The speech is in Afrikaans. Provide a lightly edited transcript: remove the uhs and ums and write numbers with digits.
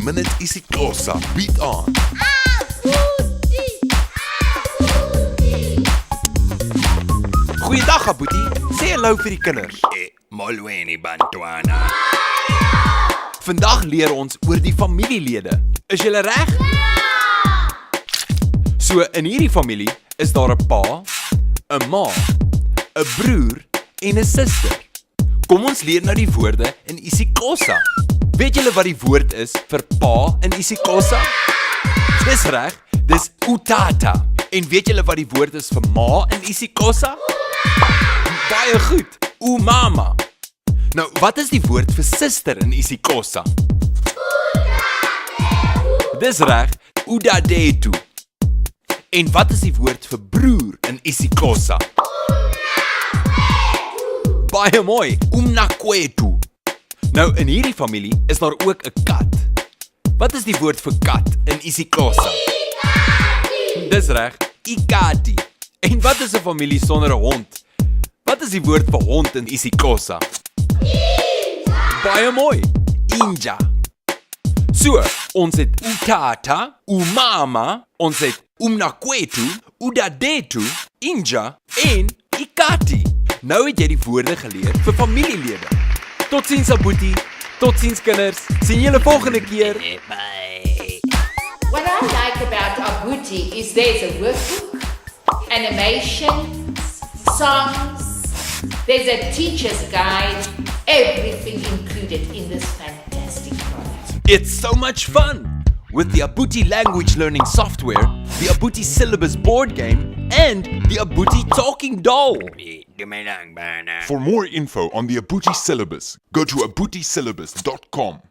minute isiXhosa bied aan. Goeiedag Abuti, sê hallo vir die kinders. Molweni bantwana. Vandag leer ons oor die familielede. Is julle reg? So in hierdie familie is daar 'n pa, 'n ma, 'n broer en 'n suster. Kom ons leer nou die woorde in isiXhosa. Weet julle wat die woord is vir pa in isiXhosa? Dis reg, dis utata. En weet julle wat die woord is vir ma in isiXhosa? Baie goed, umama. Nou, wat is die woord vir suster in isiXhosa? Dis reg, udadetu. En wat is die woord vir broer in isiXhosa? Baie mooi, umnakwethu. Nou, in hierdie familie is daar ook 'n kat. Wat is die woord vir kat in isiXhosa? Dis reg, ikati. En wat is 'n familie sonder 'n hond? Wat is die woord vir hond in isiXhosa? Baie mooi, inja. So, ons het utata, umama, ons het umnakwethu, udadetu, inja en ikati. Nou het jy die woorde geleer vir familielede. Totsiens Abuti, totsiens kinders. Sien julle volgende keer. Bye. What I like about Abuti is there's a workbook, animations, songs, there's a teacher's guide, everything included in this fantastic product. It's so much fun! With the Abuti language learning software, the Abuti Syllabus board game, and the Abuti talking doll. Dumelang bana. For more info on the Abuti Syllabus, go to abutisyllabus.com.